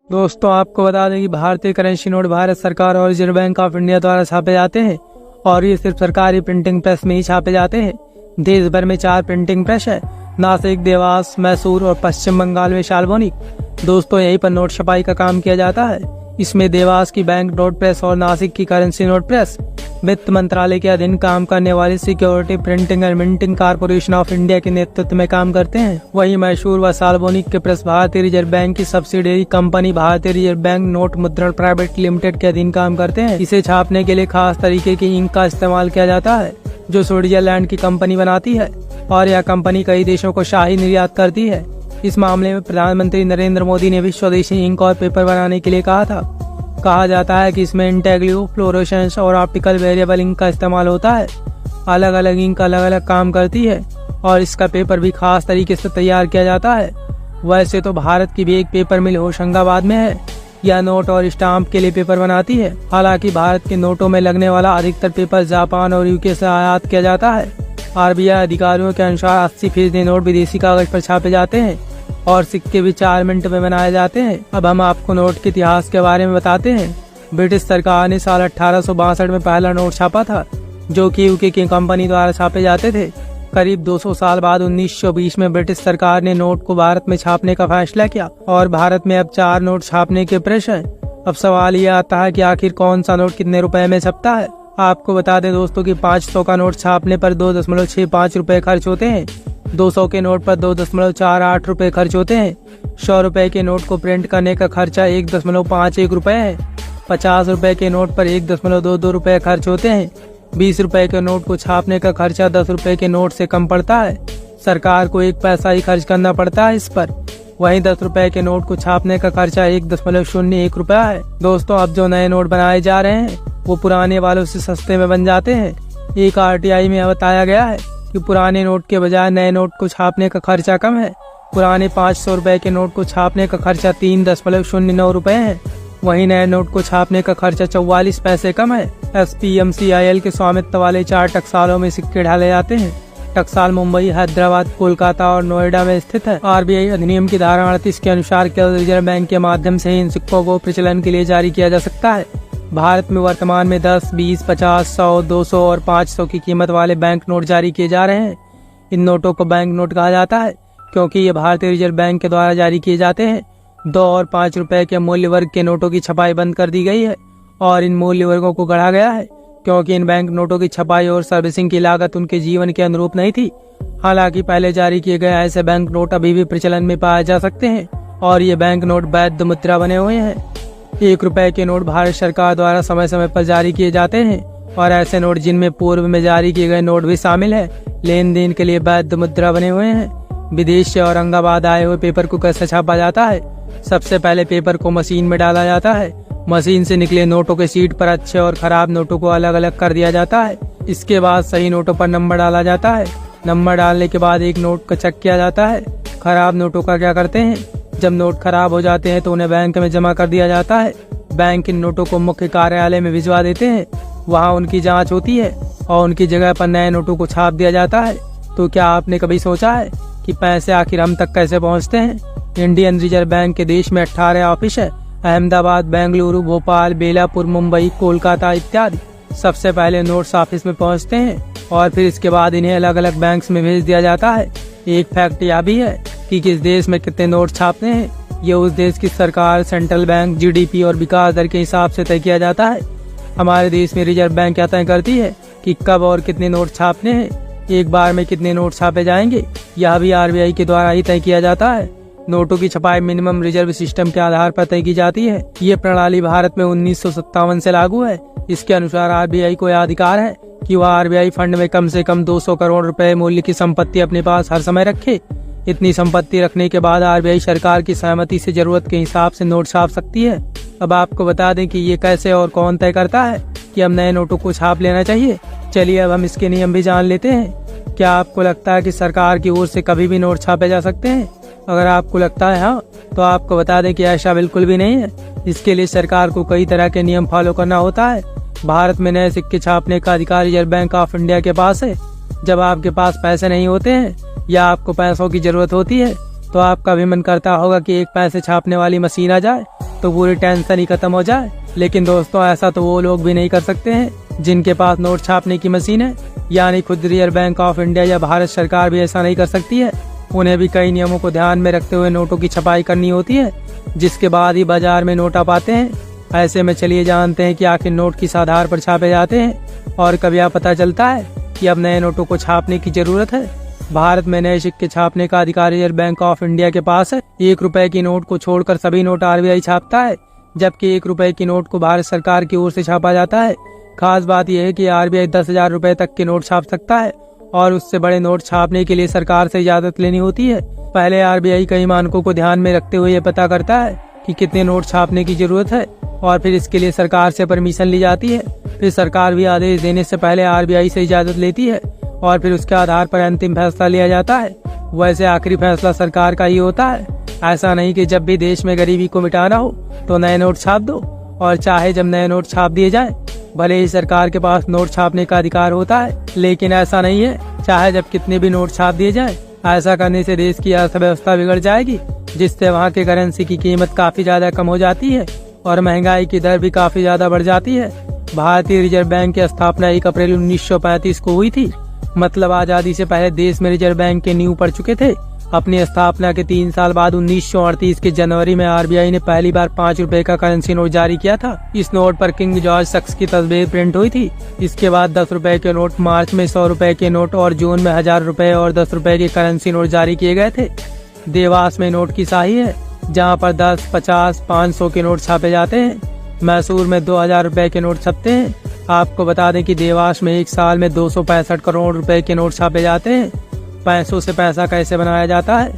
दोस्तों आपको बता दें कि भारतीय करेंसी नोट भारत सरकार और रिजर्व बैंक ऑफ इंडिया द्वारा छापे जाते हैं और ये सिर्फ सरकारी प्रिंटिंग प्रेस में ही छापे जाते हैं। देश भर में 4 प्रिंटिंग प्रेस है, नासिक, देवास, मैसूर और पश्चिम बंगाल में शाल्बोनी। दोस्तों यहीं पर नोट छपाई का काम किया जाता है। इसमें देवास की बैंक नोट प्रेस और नासिक की करेंसी नोट प्रेस वित्त मंत्रालय के अधीन काम करने वाली security printing and minting corporation of India के नेतृत्व में काम करते हैं। वहीं मैसूर व शाल्बोनी के प्रेस भारतीय रिजर्व बैंक की सब्सिडियरी कंपनी भारतीय रिजर्व बैंक नोट मुद्रण प्राइवेट लिमिटेड के अधीन काम करते हैं। इसे छापने के लिए खास तरीके की इंक का इस्तेमाल किया जाता है जो स्विट्जरलैंड की कंपनी बनाती है और यह कंपनी कई देशों को शाही निर्यात करती है। इस मामले में प्रधानमंत्री नरेंद्र मोदी ने भी स्वदेशी इंक और पेपर बनाने के लिए कहा था। कहा जाता है कि इसमें इंटेग्रियो, फ्लोरोसेंस और ऑप्टिकल वेरिएबल इंक का इस्तेमाल होता है। अलग अलग इंक अलग अलग काम करती है और इसका पेपर भी खास तरीके से तैयार किया जाता है। वैसे तो भारत की भी एक पेपर मिल होशंगाबाद में है। यह नोट और स्टाम्प के लिए पेपर बनाती है। हालांकि भारत के नोटों में लगने वाला अधिकतर पेपर जापान और यूके से आयात किया जाता है। आरबीआई अधिकारियों के अनुसार 80% नोट विदेशी कागज पर छापे जाते हैं और सिक्के भी 4 मिनट में बनाए जाते हैं। अब हम आपको नोट के इतिहास के बारे में बताते हैं। ब्रिटिश सरकार ने साल 1862 में पहला नोट छापा था जो कि यूके की कंपनी द्वारा छापे जाते थे। करीब 200 साल बाद 1920 में ब्रिटिश सरकार ने नोट को भारत में छापने का फैसला किया और भारत में अब 4 नोट छापने के प्रेस हैं। अब सवाल ये आता है कि आखिर कौन सा नोट कितने रुपए में छपता है। आपको बता दें दोस्तों कि 500 का नोट छापने पर 2.65 रुपए खर्च होते हैं। 200 के नोट पर 2.48 रुपए खर्च होते हैं। 100 रुपए के नोट को प्रिंट करने का खर्चा 1.51 रुपए है। 50 रुपए के नोट पर 1.22 रुपए खर्च होते हैं। 20 रुपए के नोट को छापने का खर्चा 10 रुपए के नोट से कम पड़ता है। सरकार को 1 पैसा ही खर्च करना पड़ता है इस पर। वहीं 10 रुपए के नोट को छापने का खर्चा 1.01 रुपया है। दोस्तों अब जो नए नोट बनाए जा रहे हैं वो पुराने वालों से सस्ते में बन जाते हैं। एक आरटीआई में बताया गया है कि पुराने नोट के बजाय नए नोट को छापने का खर्चा कम है। पुराने 500 रुपए के नोट को छापने का खर्चा 3.09 रुपए है। वहीं नए नोट को छापने का खर्चा 44 पैसे कम है। SPMCIL के स्वामित्व वाले 4 टकसालों में सिक्के ढाले जाते हैं। टकसाल मुंबई, हैदराबाद, कोलकाता और नोएडा में स्थित है। आरबीआई अधिनियम की धारा 38 के अनुसार केवल रिजर्व बैंक के माध्यम से ही इन सिक्कों को प्रचलन के लिए जारी किया जा सकता है। भारत में वर्तमान में 10, 20, 50, 100, 200 और 500 की कीमत वाले बैंक नोट जारी किए जा रहे हैं। इन नोटों को बैंक नोट कहा जाता है क्योंकि ये भारतीय रिजर्व बैंक के द्वारा जारी किए जाते हैं। 2 और 5 रुपए के मूल्य वर्ग के नोटों की छपाई बंद कर दी गई है और इन मूल्य वर्गों को गढ़ा गया है क्योंकि इन बैंक नोटों की छपाई और सर्विसिंग की लागत उनके जीवन के अनुरूप नहीं थी। हालांकि पहले जारी किए गए ऐसे बैंक नोट अभी भी प्रचलन में पाए जा सकते हैं और ये बैंक नोट वैध मुद्रा बने हुए हैं। 1 रुपए के नोट भारत सरकार द्वारा समय समय पर जारी किए जाते हैं और ऐसे नोट जिनमें पूर्व में जारी किए गए नोट भी शामिल है लेन देन के लिए वैध मुद्रा बने हुए हैं। विदेश से औरंगाबाद आए हुए पेपर को कैसे छापा जाता है। सबसे पहले पेपर को मशीन में डाला जाता है। मशीन से निकले नोटों के शीट पर अच्छे और खराब नोटों को अलग अलग कर दिया जाता है। इसके बाद सही नोटों पर नंबर डाला जाता है। नंबर डालने के बाद एक नोट का चेक किया जाता है। खराब नोटों का क्या करते हैं, जब नोट खराब हो जाते हैं तो उन्हें बैंक में जमा कर दिया जाता है। बैंक इन नोटों को मुख्य कार्यालय में भिजवा देते हैं। वहाँ उनकी जांच होती है और उनकी जगह पर नए नोटों को छाप दिया जाता है। तो क्या आपने कभी सोचा है कि पैसे आखिर हम तक कैसे पहुँचते हैं। इंडियन रिजर्व बैंक के देश में 18 ऑफिस है। अहमदाबाद, बेंगलुरु, भोपाल, बेलापुर, मुंबई, कोलकाता इत्यादि। सबसे पहले नोट्स ऑफिस में पहुंचते हैं और फिर इसके बाद इन्हें अलग अलग बैंक्स में भेज दिया जाता है। एक फैक्ट यह भी है कि किस देश में कितने नोट छापते हैं ये उस देश की सरकार, सेंट्रल बैंक, GDP और विकास दर के हिसाब से तय किया जाता है। हमारे देश में रिजर्व बैंक क्या तय करती है कि कब और कितने नोट छापने हैं, एक बार में कितने नोट छापे जाएंगे, यह भी आरबीआई के द्वारा ही तय किया जाता है। नोटों की छपाई मिनिमम रिजर्व सिस्टम के आधार पर तय की जाती है। ये प्रणाली भारत में 1957 से लागू है। इसके अनुसार आरबीआई को यह अधिकार है कि वह आरबीआई फंड में कम से कम 200 करोड़ रुपए मूल्य की संपत्ति अपने पास हर समय रखे। इतनी संपत्ति रखने के बाद आरबीआई सरकार की सहमति से जरूरत के हिसाब से नोट छाप सकती है। अब आपको बता दें कि ये कैसे और कौन तय करता है कि हम नए नोटों को छाप लेना चाहिए। चलिए अब हम इसके नियम भी जान लेते हैं। क्या आपको लगता है कि सरकार की ओर से कभी भी नोट छापे जा सकते हैं? अगर आपको लगता है हाँ, तो आपको बता दें कि ऐसा बिल्कुल भी नहीं है। इसके लिए सरकार को कई तरह के नियम फॉलो करना होता है। भारत में नए सिक्के छापने का अधिकार रिजर्व बैंक ऑफ इंडिया के पास है। जब आपके पास पैसे नहीं होते हैं या आपको पैसों की जरूरत होती है तो आपका भी मन करता होगा कि एक पैसे छापने वाली मशीन आ जाए तो पूरी टेंशन ही खत्म हो जाए। लेकिन दोस्तों ऐसा तो वो लोग भी नहीं कर सकते हैं जिनके पास नोट छापने की मशीन है, यानी खुद रिजर्व बैंक ऑफ इंडिया या भारत सरकार भी ऐसा नहीं कर सकती है। उन्हें भी कई नियमों को ध्यान में रखते हुए नोटों की छपाई करनी होती है, जिसके बाद ही बाजार में नोट आ पाते हैं। ऐसे में चलिए जानते हैं कि आखिर नोट किस आधार पर छापे जाते हैं और कब यह पता चलता है कि अब नए नोटों को छापने की जरूरत है। भारत में नए सिक्के छापने का अधिकार रिजर्व बैंक ऑफ इंडिया के पास है। 1 रुपए की नोट को छोड़कर सभी नोट आरबीआई छापता है, जबकि 1 रुपए की नोट को भारत सरकार की ओर से छापा जाता है। खास बात यह है कि आरबीआई 10,000 रुपए तक के नोट छाप सकता है और उससे बड़े नोट छापने के लिए सरकार से इजाजत लेनी होती है। पहले आरबीआई कई मानकों को ध्यान में रखते हुए ये पता करता है कि कितने नोट छापने की जरूरत है और फिर इसके लिए सरकार से परमिशन ली जाती है। फिर सरकार भी आदेश देने से पहले आरबीआई से इजाजत लेती है और फिर उसके आधार पर अंतिम फैसला लिया जाता है। वैसे आखिरी फैसला सरकार का ही होता है। ऐसा नहीं कि जब भी देश में गरीबी को मिटाना हो तो नए नोट छाप दो और चाहे जब नए नोट छाप दिए जाए। भले ही सरकार के पास नोट छापने का अधिकार होता है, लेकिन ऐसा नहीं है चाहे जब कितने भी नोट छाप दिए जाए। ऐसा करने से देश की अर्थव्यवस्था बिगड़ जाएगी, जिससे वहाँ के करेंसी की कीमत काफी ज्यादा कम हो जाती है और महंगाई की दर भी काफी ज्यादा बढ़ जाती है। भारतीय रिजर्व बैंक की स्थापना 1 अप्रैल 1935 को हुई थी। मतलब आजादी से पहले देश में रिजर्व बैंक के नींव पड़ चुके थे। अपनी स्थापना के 3 साल बाद 1938 के जनवरी में आरबीआई ने पहली बार 5 रुपए का करेंसी नोट जारी किया था। इस नोट पर किंग जॉर्ज शख्स की तस्वीर प्रिंट हुई थी। इसके बाद 10 रुपए के नोट, मार्च में 100 रुपए के नोट और जून में 1000 रुपए और 10 रुपए के करेंसी नोट जारी किए गए थे। देवास में नोट की शाही है, जहाँ पर 10, 50, 500 के नोट छापे जाते हैं। मैसूर में 2000 रुपए के नोट छपते हैं। आपको बता दें कि देवास में एक साल में 265 करोड़ रुपए के नोट छापे जाते हैं। पैसों से पैसा कैसे बनाया जाता है?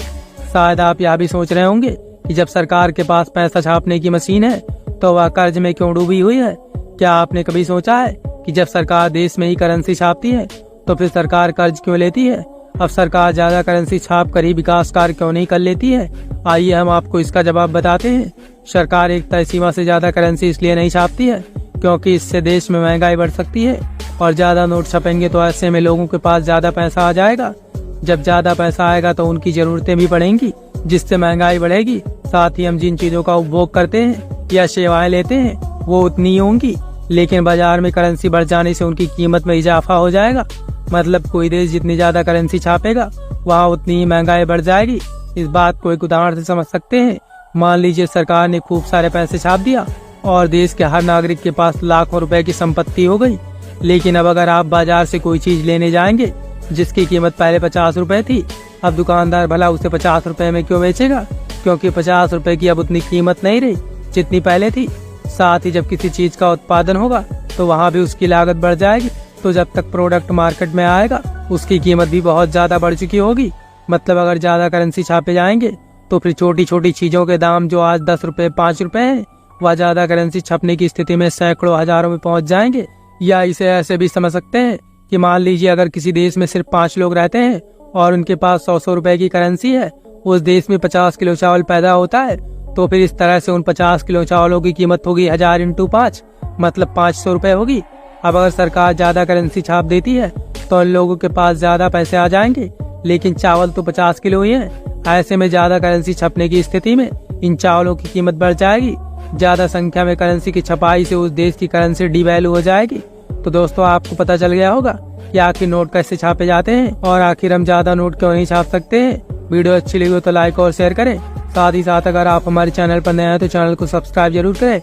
शायद आप यह भी सोच रहे होंगे कि जब सरकार के पास पैसा छापने की मशीन है तो वह कर्ज में क्यों डूबी हुई है। क्या आपने कभी सोचा है कि जब सरकार देश में ही करेंसी छापती है तो फिर सरकार कर्ज क्यों लेती है? अब सरकार ज्यादा करेंसी छाप कर ही विकास कार्य क्यों नहीं कर लेती है? आइए हम आपको इसका जवाब बताते हैं। सरकार एक तय सीमा से ज्यादा करेंसी इसलिए नहीं छापती है क्योंकि इससे देश में महंगाई बढ़ सकती है और ज्यादा नोट छपेंगे तो ऐसे में लोगों के पास ज्यादा पैसा आ जाएगा। जब ज्यादा पैसा आएगा तो उनकी जरूरतें भी बढ़ेंगी, जिससे महंगाई बढ़ेगी। साथ ही हम जिन चीजों का उपभोग करते हैं या सेवाएं लेते हैं वो उतनी ही होंगी, लेकिन बाजार में करेंसी बढ़ जाने से उनकी कीमत में इजाफा हो जाएगा। मतलब कोई देश जितनी ज्यादा करेंसी छापेगा वहाँ उतनी ही महंगाई बढ़ जाएगी। इस बात को एक उदाहरण से समझ सकते हैं। मान लीजिए सरकार ने खूब सारे पैसे छाप दिया और देश के हर नागरिक के पास लाखों रुपए की संपत्ति हो गई। लेकिन अब अगर आप बाजार से कोई चीज लेने जाएंगे जिसकी कीमत पहले 50 रुपए थी, अब दुकानदार भला उसे 50 रुपए में क्यों बेचेगा? क्योंकि 50 रुपए की अब उतनी कीमत नहीं रही जितनी पहले थी। साथ ही जब किसी चीज का उत्पादन होगा तो वहाँ भी उसकी लागत बढ़ जाएगी। तो जब तक प्रोडक्ट मार्केट में आएगा उसकी कीमत भी बहुत ज्यादा बढ़ चुकी होगी। मतलब अगर ज्यादा करेंसी छापे जाएंगे तो फिर छोटी छोटी चीजों के दाम जो आज 10 रुपए 5 रुपए हैं वह ज्यादा करेंसी छपने की स्थिति में सैकड़ों हजारों में पहुंच जाएंगे। या इसे ऐसे भी समझ सकते हैं कि मान लीजिए अगर किसी देश में सिर्फ 5 लोग रहते हैं और उनके पास 100 रुपए की करेंसी है, उस देश में 50 किलो चावल पैदा होता है, तो फिर इस तरह से उन 50 किलो चावलों की कीमत होगी 1000 × 5, मतलब 500 रुपए होगी। अब अगर सरकार ज्यादा करेंसी छाप देती है तो उन लोगों के पास ज्यादा पैसे आ जाएंगे, लेकिन चावल तो 50 किलो ही है। ऐसे में ज्यादा करेंसी छपने की स्थिति में इन चावलों की कीमत बढ़ जाएगी। ज्यादा संख्या में करेंसी की छपाई से उस देश की करेंसी डिवैल्यू हो जाएगी। तो दोस्तों आपको पता चल गया होगा कि आखिर नोट कैसे छापे जाते हैं और आखिर हम ज्यादा नोट क्यों नहीं छाप सकते हैं। वीडियो अच्छी लगी हो तो लाइक और शेयर करें। साथ ही साथ अगर आप हमारे चैनल पर नए हैं तो चैनल को सब्सक्राइब जरूर करें।